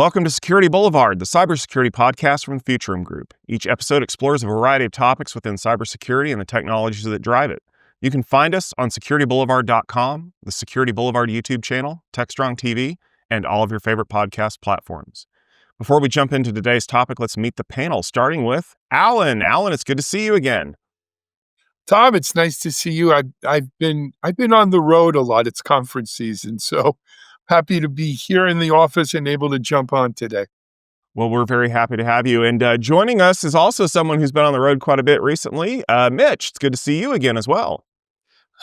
Welcome to Security Boulevard, the cybersecurity podcast from the Future Room Group. Each episode explores a variety of topics within cybersecurity and the technologies that drive it. You can find us on securityboulevard.com, the Security Boulevard YouTube channel, TechStrong TV, and all of your favorite podcast platforms. Before we jump into today's topic, let's meet the panel, starting with Alan. Alan, it's good to see you again. Tom, it's nice to see you. I've been on the road a lot. It's conference season, so happy to be here in the office and able to jump on today. Well, we're very happy to have you. And joining us is also someone who's been on the road quite a bit recently. Mitch, it's good to see you again as well.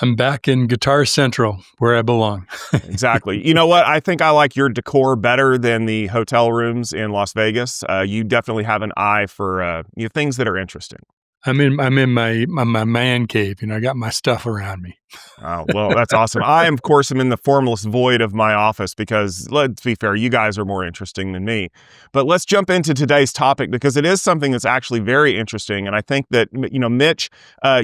I'm back in Guitar Central, where I belong. Exactly. You know what? I think I like your decor better than the hotel rooms in Las Vegas. You definitely have an eye for things that are interesting. I'm in my man cave. I got my stuff around me. Oh, well, that's awesome. I, of course, am in the formless void of my office because, let's be fair, you guys are more interesting than me. But let's jump into today's topic because it is something that's actually very interesting. And I think that, Mitch,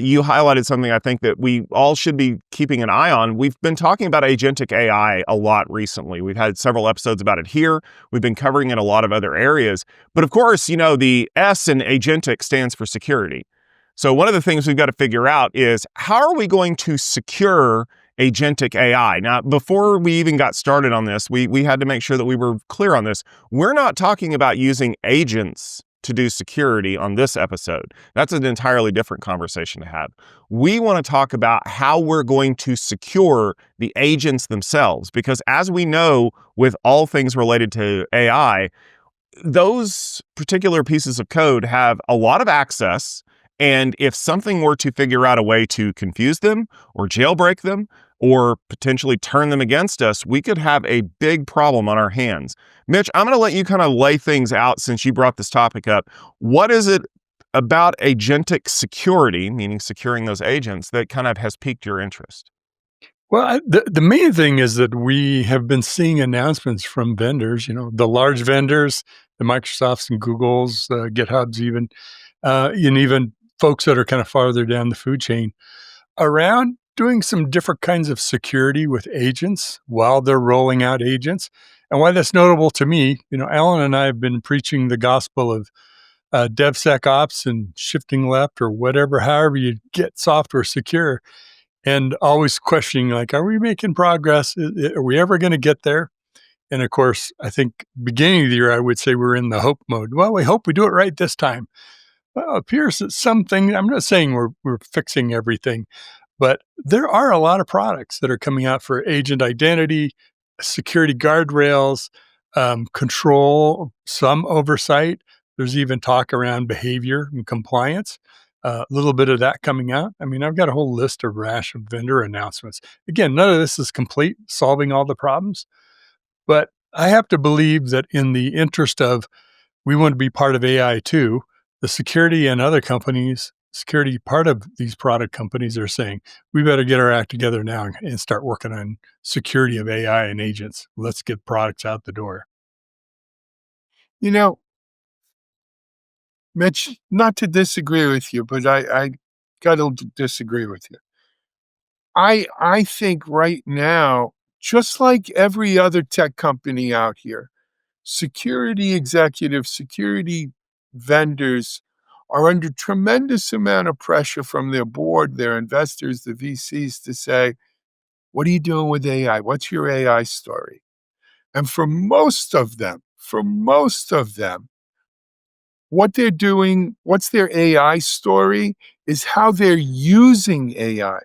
you highlighted something I think that we all should be keeping an eye on. We've been talking about agentic AI a lot recently. We've had several episodes about it here. We've been covering it in a lot of other areas. But of course, the S in agentic stands for security. So one of the things we've got to figure out is how are we going to secure agentic AI? Now, before we even got started on this, we had to make sure that we were clear on this. We're not talking about using agents to do security on this episode. That's an entirely different conversation to have. We want to talk about how we're going to secure the agents themselves, because as we know with all things related to AI, those particular pieces of code have a lot of access. And if something were to figure out a way to confuse them or jailbreak them or potentially turn them against us, we could have a big problem on our hands. Mitch, I'm going to let you kind of lay things out since you brought this topic up. What is it about agentic security, meaning securing those agents, that kind of has piqued your interest? Well, the main thing is that we have been seeing announcements from vendors, the large vendors, the Microsofts and Googles, GitHubs even, and even folks that are kind of farther down the food chain around doing some different kinds of security with agents while they're rolling out agents. And why that's notable to me, Alan and I have been preaching the gospel of DevSecOps and shifting left or whatever, however you get software secure, and always questioning, are we making progress? Are we ever going to get there? And of course, I think beginning of the year, I would say we're in the hope mode. Well, we hope we do it right this time. Well, it appears that something, I'm not saying we're fixing everything, but there are a lot of products that are coming out for agent identity, security guardrails, control, some oversight. There's even talk around behavior and compliance. A little bit of that coming out. I've got a whole list of rash of vendor announcements. Again, none of this is complete, solving all the problems, but I have to believe that in the interest of we want to be part of AI too, the security and other companies, security part of these product companies are saying, we better get our act together now and start working on security of AI and agents. Let's get products out the door. Mitch, not to disagree with you, but I got to disagree with you. I think right now, just like every other tech company out here, security executives, security vendors are under tremendous amount of pressure from their board, their investors, the VCs to say, what are you doing with AI? What's your AI story? And for most of them, what they're doing, what's their AI story is how they're using AI,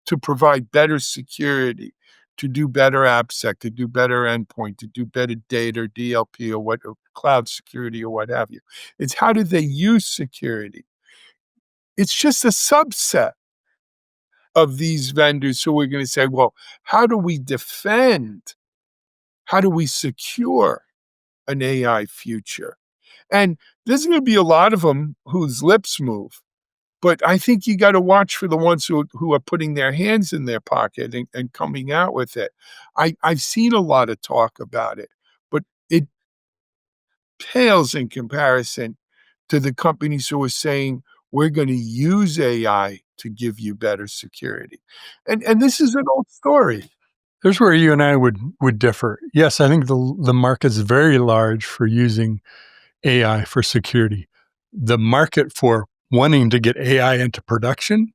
to provide better security, to do better AppSec, to do better endpoint, to do better data, DLP, or cloud security, or what have you. It's how do they use security? It's just a subset of these vendors who are going to say, well, how do we defend? How do we secure an AI future? And there's going to be a lot of them whose lips move. But I think you got to watch for the ones who are putting their hands in their pocket and coming out with it. I've seen a lot of talk about it, but it pales in comparison to the companies who are saying, we're going to use AI to give you better security. And this is an old story. There's where you and I would differ. Yes, I think the market's very large for using AI for security. The market for wanting to get AI into production,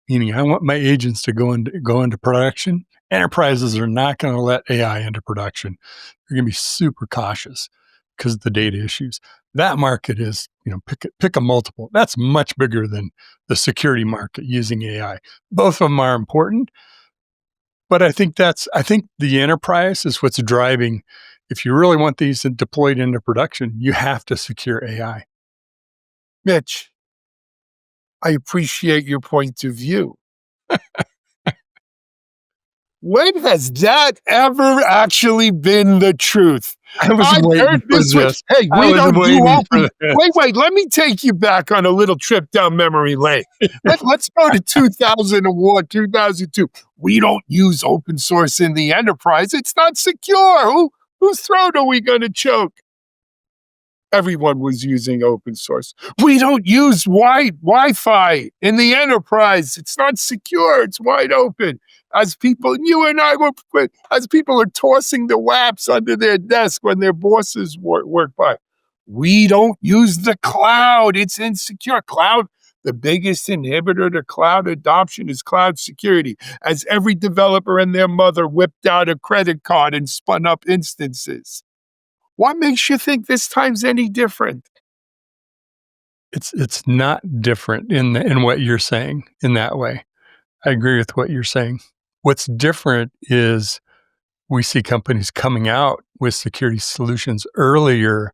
meaning I want my agents to go into production. Enterprises are not going to let AI into production. They're going to be super cautious because of the data issues. That market is, pick a multiple. That's much bigger than the security market using AI. Both of them are important, but I think the enterprise is what's driving. If you really want these deployed into production, you have to secure AI. Mitch, I appreciate your point of view. When has that ever actually been the truth? I was I've waiting heard for this this. one. Hey, I we was don't do waiting for open. this. Wait, let me take you back on a little trip down memory lane. Let's go to 2001, 2002. We don't use open source in the enterprise. It's not secure. Whose throat are we going to choke? Everyone was using open source. We don't use Wi-Fi in the enterprise. It's not secure. It's wide open. As people, you and I as people are tossing the WAPs under their desk when their bosses work by. We don't use the cloud. It's insecure. Cloud, the biggest inhibitor to cloud adoption is cloud security. As every developer and their mother whipped out a credit card and spun up instances. What makes you think this time's any different? It's not different in what you're saying in that way. I agree with what you're saying. What's different is we see companies coming out with security solutions earlier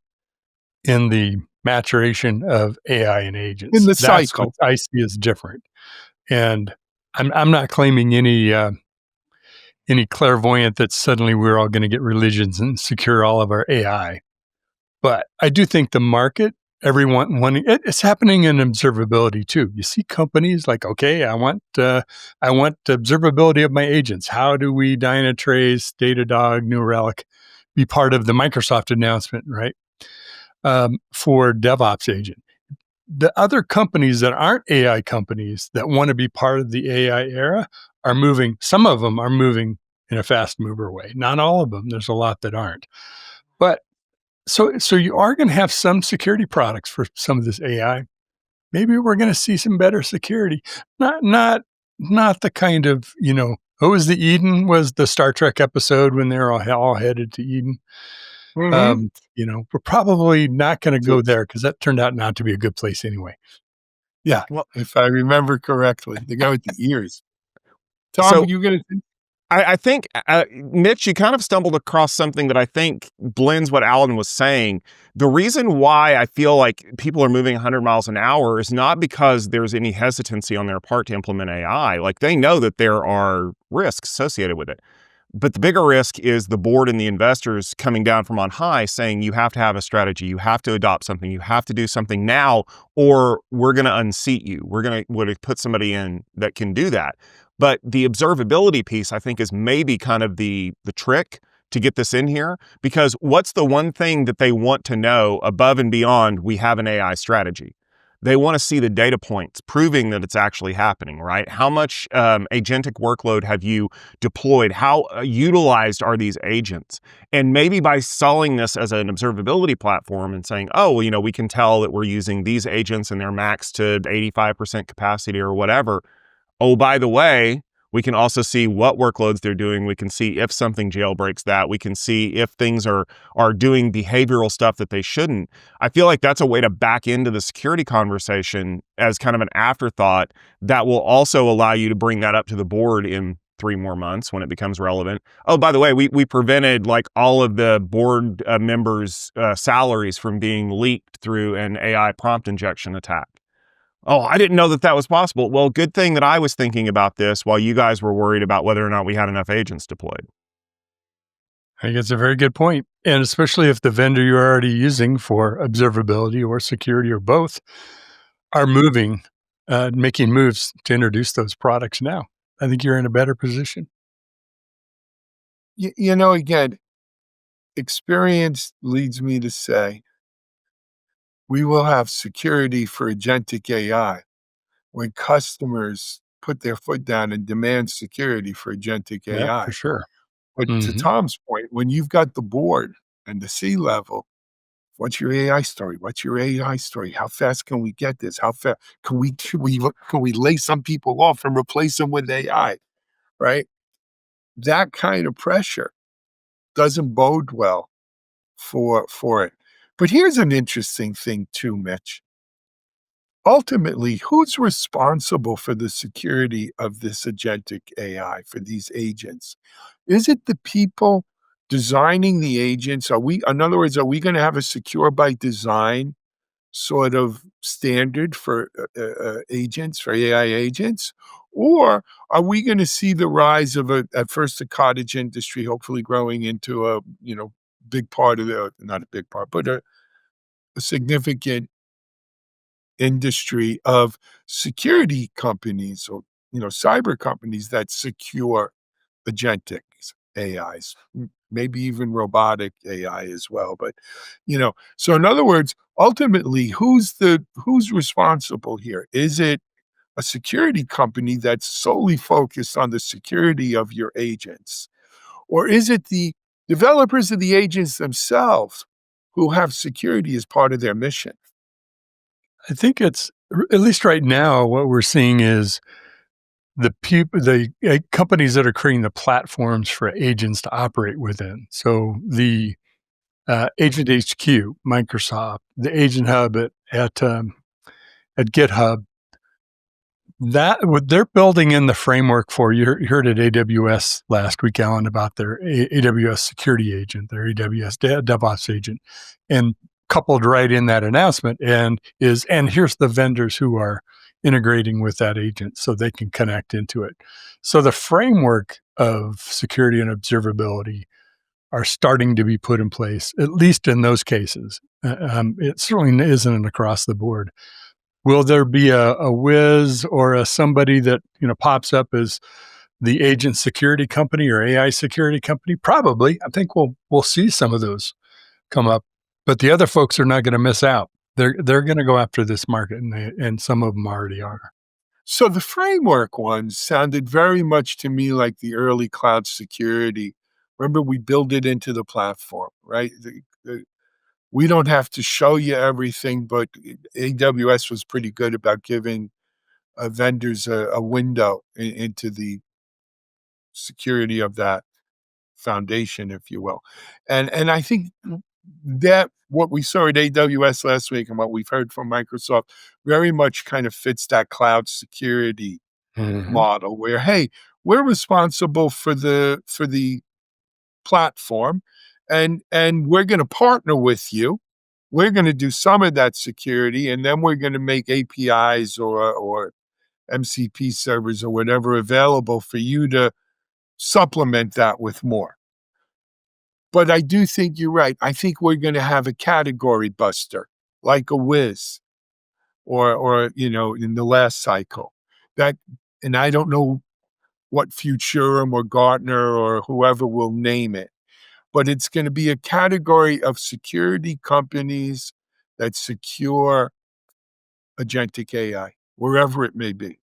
in the maturation of AI and agents. In the That's cycle. what I see as different. And I'm not claiming any clairvoyant that suddenly we're all going to get religions and secure all of our AI. But I do think the market, everyone wanting it's happening in observability too. You see companies like, okay, I want observability of my agents. How do we Dynatrace, Datadog, New Relic be part of the Microsoft announcement, right? For DevOps agent. The other companies that aren't AI companies that want to be part of the AI era are moving. Some of them are moving in a fast mover way. Not all of them. There's a lot that aren't. But so you are going to have some security products for some of this AI. Maybe we're going to see some better security. Not the kind of, was the Eden was the Star Trek episode when they're all headed to Eden. Mm-hmm. We're probably not going to go there because that turned out not to be a good place anyway. Yeah, well, if I remember correctly, they go with the ears. Tom, So- you going to? I think, Mitch, you kind of stumbled across something that I think blends what Alan was saying. The reason why I feel like people are moving 100 miles an hour is not because there's any hesitancy on their part to implement AI. Like, they know that there are risks associated with it. But the bigger risk is the board and the investors coming down from on high saying you have to have a strategy, you have to adopt something, you have to do something now, or we're going to unseat you. We're going to put somebody in that can do that. But the observability piece, I think, is maybe kind of the trick to get this in here, because what's the one thing that they want to know above and beyond we have an AI strategy? They want to see the data points proving that it's actually happening, right? How much agentic workload have you deployed? How utilized are these agents? And maybe by selling this as an observability platform and saying, oh, well, we can tell that we're using these agents and they're maxed to 85% capacity or whatever. Oh, by the way, we can also see what workloads they're doing. We can see if something jailbreaks that. We can see if things are doing behavioral stuff that they shouldn't. I feel like that's a way to back into the security conversation as kind of an afterthought that will also allow you to bring that up to the board in 3 more months when it becomes relevant. Oh, by the way, we prevented like all of the board members' salaries from being leaked through an AI prompt injection attack. Oh, I didn't know that was possible. Well, good thing that I was thinking about this while you guys were worried about whether or not we had enough agents deployed. I think it's a very good point. And especially if the vendor you're already using for observability or security or both are making moves to introduce those products now. I think you're in a better position. Again, experience leads me to say we will have security for agentic AI when customers put their foot down and demand security for agentic AI. Yeah, for sure. But to Mhm. Tom's point, when you've got the board and the C-level, what's your AI story? What's your AI story? How fast can we get this? How fast can we lay some people off and replace them with AI, right? That kind of pressure doesn't bode well for it. But here's an interesting thing too, Mitch. Ultimately, who's responsible for the security of this agentic AI, for these agents? Is it the people designing the agents? In other words, are we going to have a secure by design sort of standard for agents, for AI agents? Or are we going to see the rise of at first a cottage industry, hopefully growing into a, big part of not a big part, but a significant industry of security companies or, cyber companies that secure agentic AIs, maybe even robotic AI as well. But, so in other words, ultimately, who's responsible here? Is it a security company that's solely focused on the security of your agents? Or is it the developers of the agents themselves who have security as part of their mission? I think it's at least right now, what we're seeing is the companies that are creating the platforms for agents to operate within. So the Agent HQ, Microsoft, the Agent Hub at GitHub, that what they're building in the framework for. You heard at AWS last week, Alan, about their AWS security agent, their AWS DevOps agent, and coupled right in that announcement and here's the vendors who are integrating with that agent so they can connect into it. So the framework of security and observability are starting to be put in place, at least in those cases. It certainly isn't across the board. Will there be a whiz or somebody that pops up as the agent security company or AI security company? Probably. I think we'll see some of those come up, but the other folks are not going to miss out. They're going to go after this market, and some of them already are. So the framework ones sounded very much to me like the early cloud security. Remember, we build it into the platform, right? We don't have to show you everything, but AWS was pretty good about giving vendors a window into the security of that foundation, if you will. And I think that what we saw at AWS last week and what we've heard from Microsoft very much kind of fits that cloud security model where, hey, we're responsible for the platform and we're going to partner with you. We're going to do some of that security, and then we're going to make APIs or MCP servers or whatever available for you to supplement that with more. But I do think you're right. I think we're going to have a category buster, like a Wiz, or in the last cycle. And I don't know what Futurum or Gartner or whoever will name it, but it's going to be a category of security companies that secure agentic AI, wherever it may be.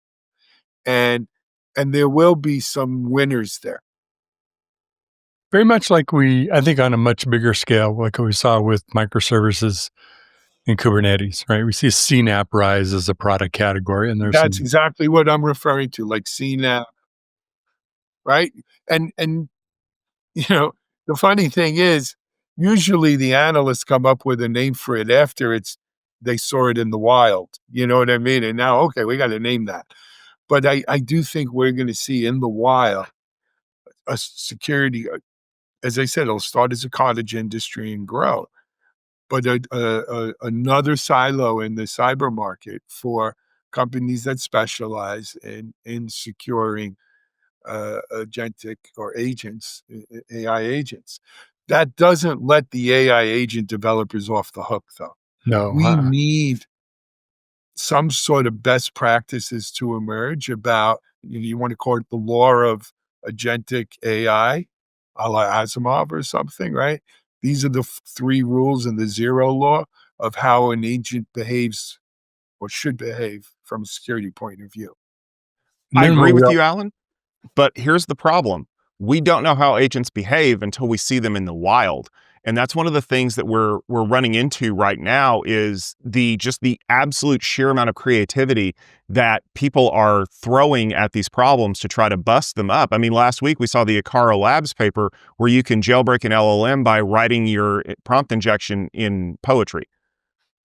And there will be some winners there. Very much like I think on a much bigger scale, like we saw with microservices in Kubernetes, right? We see CNAP rise as a product category, and That's exactly what I'm referring to, like CNAP, right? And the funny thing is, usually the analysts come up with a name for it after they saw it in the wild. You know what I mean? And now, okay, we got to name that. But I do think we're going to see in the wild a security. As I said, it'll start as a cottage industry and grow, but another silo in the cyber market for companies that specialize in securing agentic or agents, AI agents. That doesn't let the AI agent developers off the hook, though. no. We need some sort of best practices to emerge about, you want to call it the law of agentic AI, a la Asimov or something, right? These are the three rules in the zero law of how an agent behaves or should behave from a security point of view. I agree with you, Alan. But here's the problem. we don't know how agents behave until we see them in the wild. And that's one of the things that we're running into right now is the absolute sheer amount of creativity that people are throwing at these problems to try to bust them up. I mean, last week we saw the Akara Labs paper where you can jailbreak an LLM by writing your prompt injection in poetry.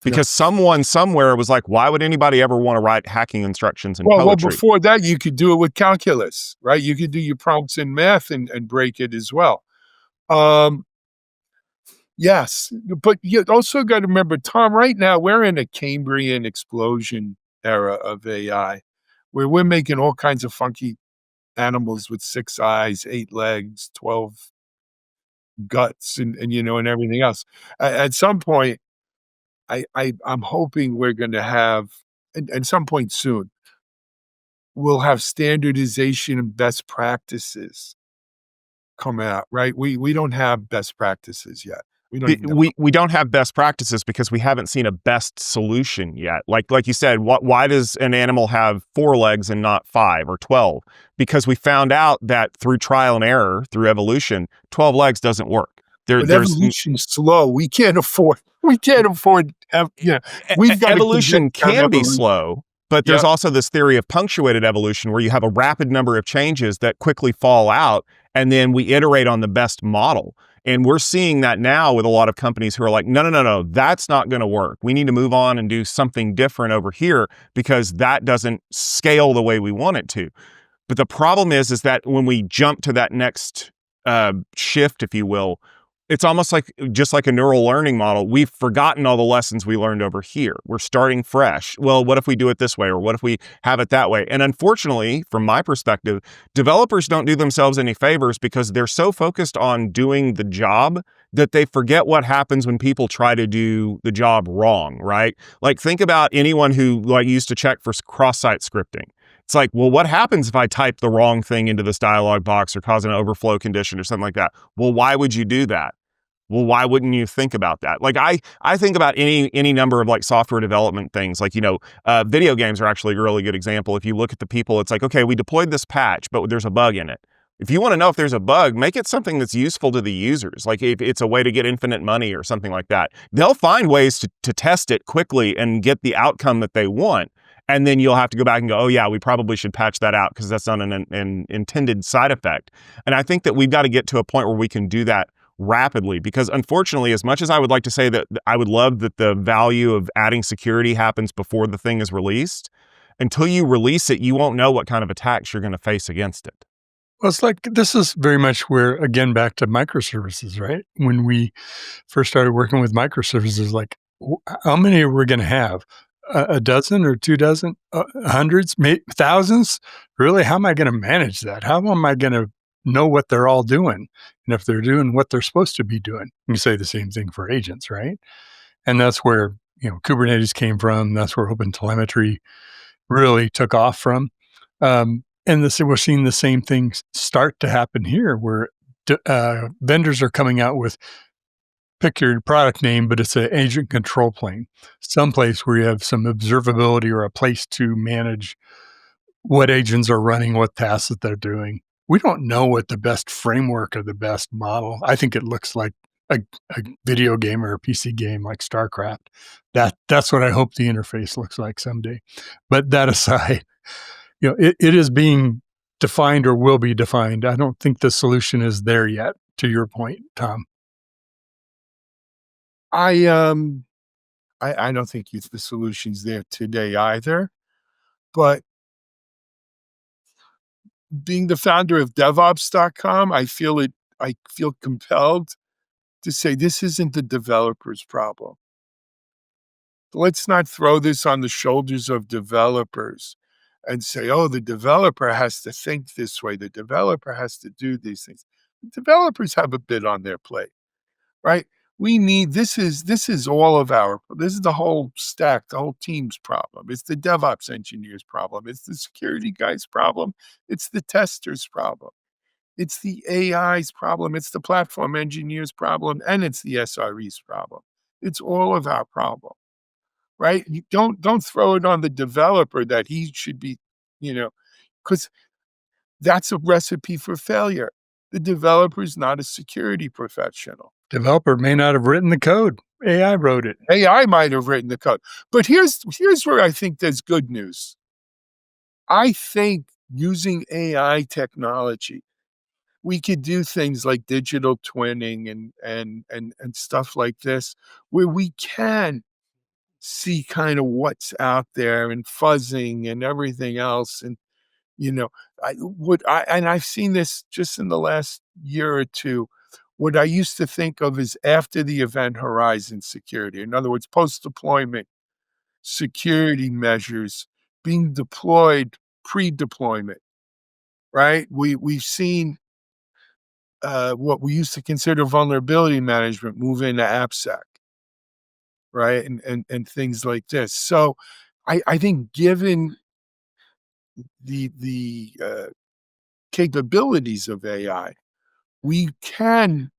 Because someone somewhere was like, why would anybody ever want to write hacking instructions in Well, poetry? before that, you could do it with calculus, right? You could do your prompts in math and break it as well. Yes, but you also got to remember, Tom, right now we're in a Cambrian explosion era of AI, where we're making all kinds of funky animals with 6 eyes, 8 legs, 12 guts, and everything else. At some point, I'm hoping we're going to have, at some point soon, we'll have standardization and best practices come out, right? We don't have best practices yet. We don't even have. We don't have best practices because we haven't seen a best solution yet. Like you said, why does an animal have 4 legs and not 5 or 12? Because we found out that through trial and error, through evolution, 12 legs doesn't work. But evolution's slow. We can't afford. We've got evolution can be slow, but there's also this theory of punctuated evolution where you have a rapid number of changes that quickly fall out, and then we iterate on the best model. And we're seeing that now with a lot of companies who are like, no, that's not going to work. We need to move on and do something different over here because that doesn't scale the way we want it to. But the problem is that when we jump to that next shift, if you will, it's almost like just like a neural learning model. We've forgotten all the lessons we learned over here. We're starting fresh. Well, what if we do it this way? Or what if we have it that way? And unfortunately, from my perspective, developers don't do themselves any favors because they're so focused on doing the job that they forget what happens when people try to do the job wrong, right? Like think about anyone who used to check for cross-site scripting. It's like, well, what happens if I type the wrong thing into this dialog box or cause an overflow condition or something like that? Well, why would you do that? Well, why wouldn't you think about that? Like I think about any number of software development things. Video games are actually a really good example. If you look at the people, it's like, okay, we deployed this patch, but there's a bug in it. If you want to know if there's a bug, make it something that's useful to the users. Like if it's a way to get infinite money or something like that, they'll find ways to test it quickly and get the outcome that they want. And then you'll have to go back and go, oh yeah, we probably should patch that out because that's not an intended side effect. And I think that we've got to get to a point where we can do that rapidly, because unfortunately, as much as I would like to say that I would love that the value of adding security happens before the thing is released, until you release it, you won't know what kind of attacks you're going to face against it. Well, it's like this is very much where, again, back to microservices, right? When we first started working with microservices, how many are we going to have? A dozen or 2 dozen? Hundreds? Thousands? Really? How am I going to manage that? How am I going to know what they're all doing and if they're doing what they're supposed to be doing? You say the same thing for agents, right? And that's where Kubernetes came from. That's where OpenTelemetry really took off from. And we're seeing the same things start to happen here, where vendors are coming out with, pick your product name, but it's an agent control plane, someplace where you have some observability or a place to manage what agents are running, what tasks that they're doing. We don't know what the best framework or the best model. I think it looks like a video game or a PC game like StarCraft. That's what I hope the interface looks like someday. But that aside, it is being defined or will be defined. I don't think the solution is there yet, to your point, Tom. I don't think the solution's there today either. But being the founder of DevOps.com, I feel compelled to say this isn't the developer's problem. Let's not throw this on the shoulders of developers and say, oh, the developer has to think this way. The developer has to do these things. The developers have a bit on their plate, right? This is the whole stack, the whole team's problem. It's the DevOps engineer's problem. It's the security guy's problem. It's the tester's problem. It's the AI's problem. It's the platform engineer's problem. And it's the SRE's problem. It's all of our problem, right? You don't throw it on the developer that he should be, because that's a recipe for failure. The developer is not a security professional. Developer may not have written the code. AI wrote it. AI might have written the code. But here's where I think there's good news. I think using AI technology, we could do things like digital twinning and stuff like this, where we can see kind of what's out there and fuzzing and everything else. And, I've seen this just in the last year or two, what I used to think of as after the event horizon security. In other words, post-deployment security measures being deployed pre-deployment, right? We've seen what we used to consider vulnerability management move into AppSec, right? And things like this. So I think given the capabilities of AI, we can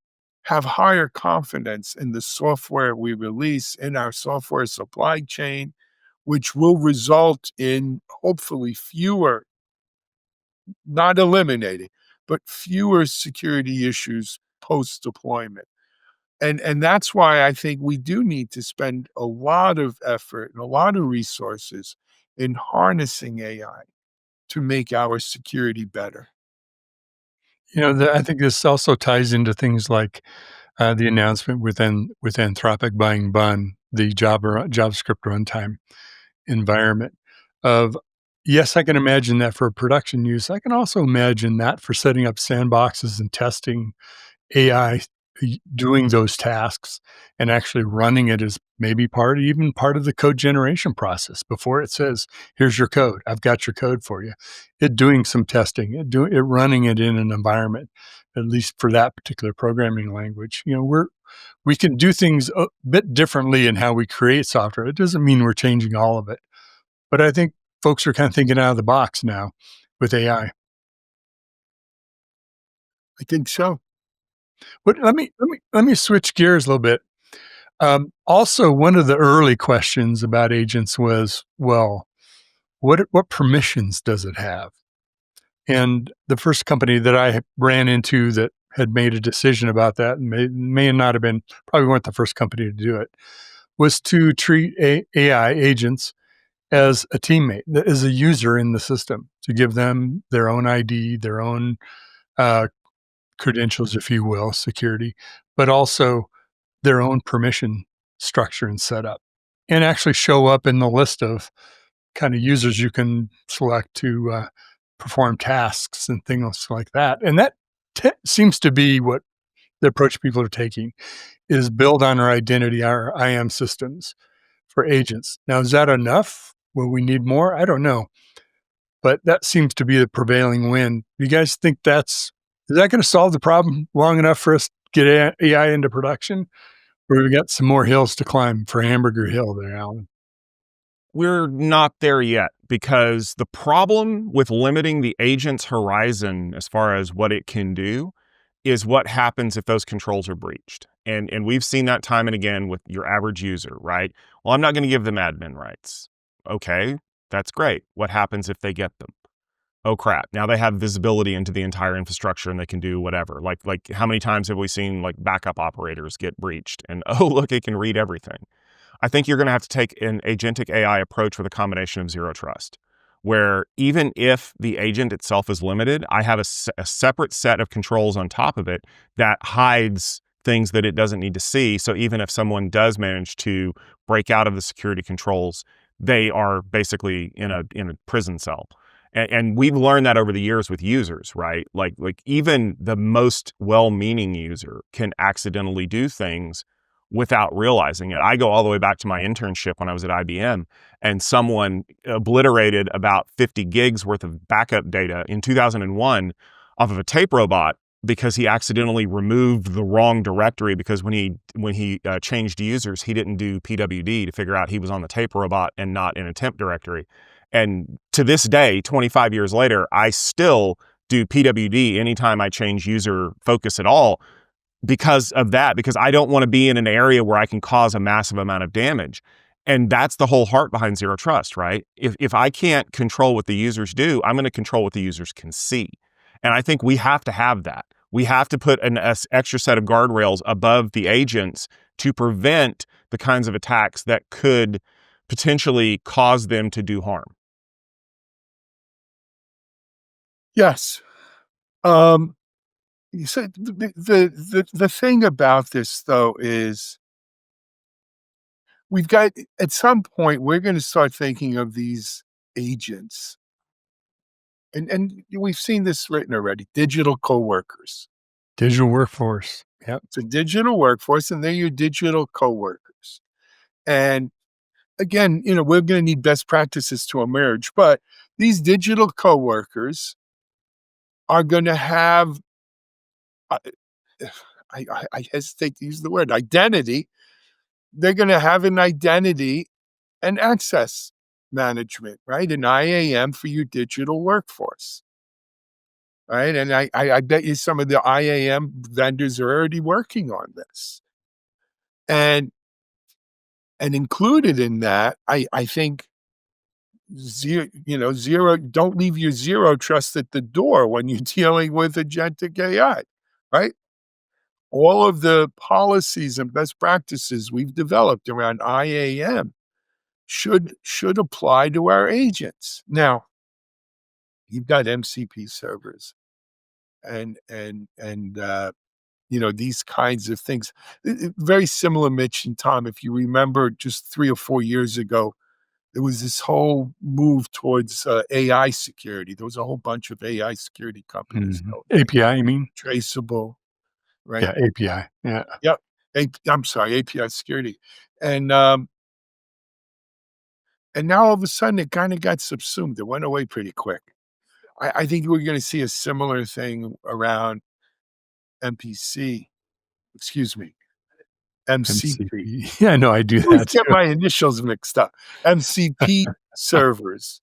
have higher confidence in the software we release in our software supply chain, which will result in hopefully fewer, not eliminating, but fewer security issues post-deployment. And that's why I think we do need to spend a lot of effort and a lot of resources in harnessing AI to make our security better. I think this also ties into things like the announcement with Anthropic buying Bun, the JavaScript runtime environment of, yes, I can imagine that for production use. I can also imagine that for setting up sandboxes and testing AI doing those tasks and actually running it as maybe part of the code generation process before it says, here's your code. I've got your code for you. It doing some testing, it running it in an environment, at least for that particular programming language. We can do things a bit differently in how we create software. It doesn't mean we're changing all of it. But I think folks are kind of thinking out of the box now with AI. I think so. But let me switch gears a little bit. Also, one of the early questions about agents was, well, what permissions does it have? And the first company that I ran into that had made a decision about that, and may not have been, probably weren't the first company to do it, was to treat AI agents as a teammate, as a user in the system, to give them their own ID, their own credentials, if you will, security, but also their own permission structure and setup, and actually show up in the list of kind of users you can select to perform tasks and things like that. And that seems to be what the approach people are taking, is build on our identity, our IAM systems for agents. Now, is that enough? Will we need more? I don't know. But that seems to be the prevailing wind. You guys think is that going to solve the problem long enough for us to get AI into production? Or we got some more hills to climb for Hamburger Hill there, Alan? We're not there yet, because the problem with limiting the agent's horizon as far as what it can do is what happens if those controls are breached. And we've seen that time and again with your average user, right? Well, I'm not going to give them admin rights. Okay, that's great. What happens if they get them? Oh crap, now they have visibility into the entire infrastructure and they can do whatever. Like how many times have we seen like backup operators get breached and oh look, it can read everything. I think you're going to have to take an agentic AI approach with a combination of zero trust, where even if the agent itself is limited, I have a separate set of controls on top of it that hides things that it doesn't need to see. So even if someone does manage to break out of the security controls, they are basically in a prison cell. And we've learned that over the years with users, right? Like even the most well-meaning user can accidentally do things without realizing it. I go all the way back to my internship when I was at IBM, and someone obliterated about 50 gigs worth of backup data in 2001 off of a tape robot because he accidentally removed the wrong directory, because when he changed users, he didn't do PWD to figure out he was on the tape robot and not in a temp directory. And to this day, 25 years later, I still do PWD anytime I change user focus at all because of that, because I don't want to be in an area where I can cause a massive amount of damage. And that's the whole heart behind zero trust, right? If I can't control what the users do, I'm going to control what the users can see. And I think we have to have that. we have to put an extra set of guardrails above the agents to prevent the kinds of attacks that could potentially cause them to do harm. Yes. So the thing about this though is we've got at some point we're going to start thinking of these agents, and we've seen this written already. Digital coworkers. Digital workforce. Yep. It's a digital workforce, and they're your digital coworkers. And again, we're going to need best practices to emerge, but these digital coworkers are going to have, I, I hesitate to use the word identity. They're going to have an identity and access management, right? An IAM for your digital workforce, right? And I bet you some of the IAM vendors are already working on this. And included in that, I think zero, don't leave your zero trust at the door when you're dealing with agentic AI, right? All of the policies and best practices we've developed around IAM should apply to our agents. Now, you've got MCP servers and these kinds of things. Very similar, Mitch and Tom, if you remember just 3 or 4 years ago, there was this whole move towards AI security. There was a whole bunch of AI security companies. API, you mean? Traceable, right? Yeah, API. Yeah. Yep. I'm sorry, API security. And now all of a sudden it kind of got subsumed. It went away pretty quick. I think we're going to see a similar thing around MCP. Yeah, no, I do I always that get too. my initials mixed up. MCP servers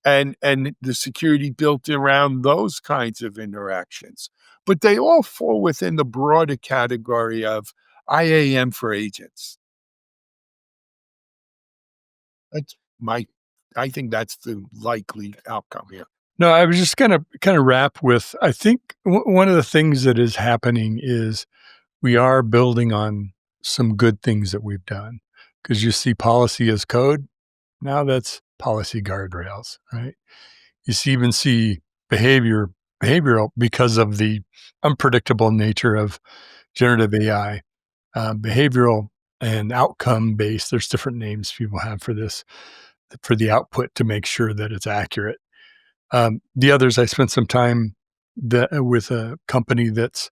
and the security built around those kinds of interactions. But they all fall within the broader category of IAM for agents. I think that's the likely outcome here. No, I was just gonna kind of wrap with, I think one of the things that is happening is we are building on some good things that we've done, because you see policy as code. Now that's policy guardrails, right? Even see behavioral because of the unpredictable nature of generative AI, behavioral and outcome based. There's different names people have for this, for the output to make sure that it's accurate. The others, I spent some time with a company that's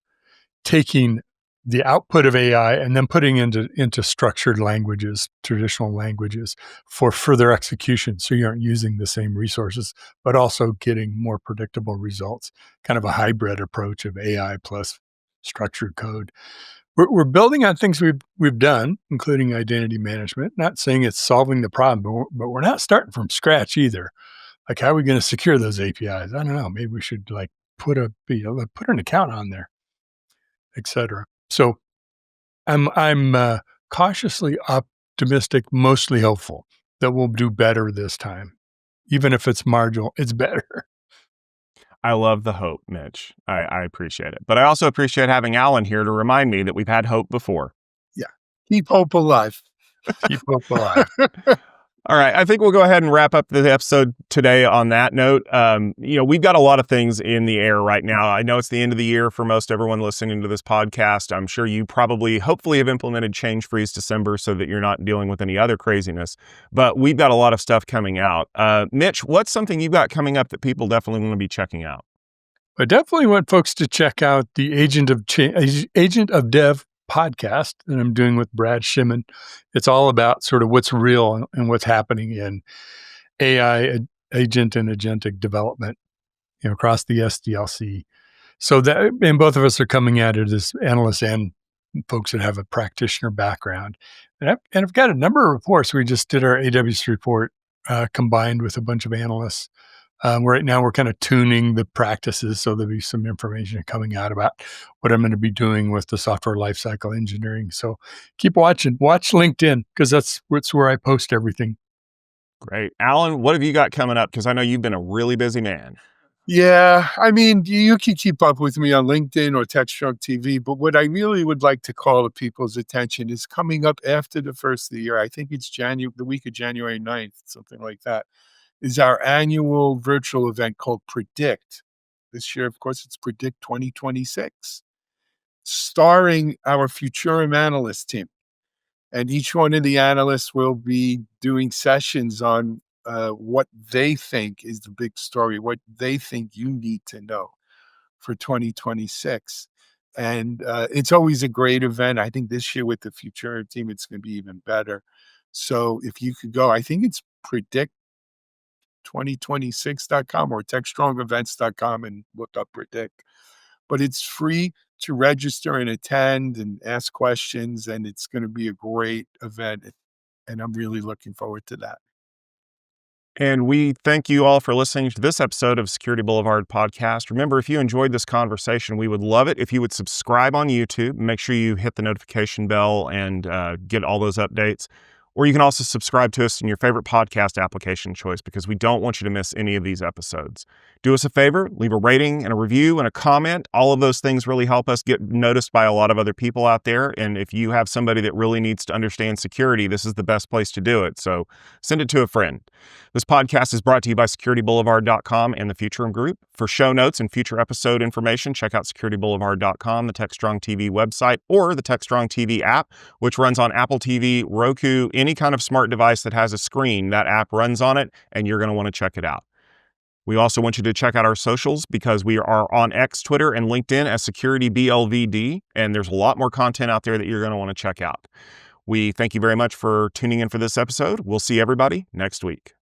taking the output of AI and then putting into structured languages, traditional languages, for further execution. So you aren't using the same resources, but also getting more predictable results. Kind of a hybrid approach of AI plus structured code. We're building on things we've done, including identity management. Not saying it's solving the problem, but we're not starting from scratch either. Like, how are we going to secure those APIs? I don't know. Maybe we should put an account on there, et cetera. So I'm cautiously optimistic, mostly hopeful that we'll do better this time. Even if it's marginal, it's better. I love the hope, Mitch. I appreciate it. But I also appreciate having Alan here to remind me that we've had hope before. Yeah. Keep hope alive. Keep hope alive. All right. I think we'll go ahead and wrap up the episode today on that note. We've got a lot of things in the air right now. I know it's the end of the year for most everyone listening to this podcast. I'm sure you hopefully have implemented Change Freeze December so that you're not dealing with any other craziness. But we've got a lot of stuff coming out. Mitch, what's something you've got coming up that people definitely want to be checking out? I definitely want folks to check out the Agent of Dev podcast that I'm doing with Brad Shimel. It's all about sort of what's real and what's happening in AI agent and agentic development, across the SDLC. So and both of us are coming at it as analysts and folks that have a practitioner background. And I've got a number of reports. We just did our AWS report combined with a bunch of analysts. Right now, we're kind of tuning the practices, so there'll be some information coming out about what I'm going to be doing with the software lifecycle engineering. So keep watching. Watch LinkedIn, because that's where I post everything. Great. Alan, what have you got coming up? Because I know you've been a really busy man. Yeah, I mean, you can keep up with me on LinkedIn or TechStrong TV, but what I really would like to call to people's attention is coming up after the first of the year. I think it's the week of January 9th, something like that, is our annual virtual event called Predict. This year, of course, it's Predict 2026, starring our Futurum analyst team. And each one of the analysts will be doing sessions on what they think is the big story, what they think you need to know for 2026. And it's always a great event. I think this year with the Futura team, it's going to be even better. So if you could go, I think it's predict2026.com or techstrongevents.com and look up Predict. But it's free to register and attend and ask questions, and it's going to be a great event. And I'm really looking forward to that. And we thank you all for listening to this episode of Security Boulevard Podcast. Remember, if you enjoyed this conversation, we would love it if you would subscribe on YouTube. Make sure you hit the notification bell and get all those updates. Or you can also subscribe to us in your favorite podcast application choice because we don't want you to miss any of these episodes. Do us a favor, leave a rating and a review and a comment. All of those things really help us get noticed by a lot of other people out there. And if you have somebody that really needs to understand security, this is the best place to do it. So send it to a friend. This podcast is brought to you by SecurityBoulevard.com and the Futurum Group. For show notes and future episode information, check out SecurityBoulevard.com, the TechStrong TV website, or the TechStrong TV app, which runs on Apple TV, Roku, any kind of smart device that has a screen. That app runs on it, and you're going to want to check it out. We also want you to check out our socials because we are on X, Twitter, and LinkedIn as SecurityBLVD, and there's a lot more content out there that you're going to want to check out. We thank you very much for tuning in for this episode. We'll see everybody next week.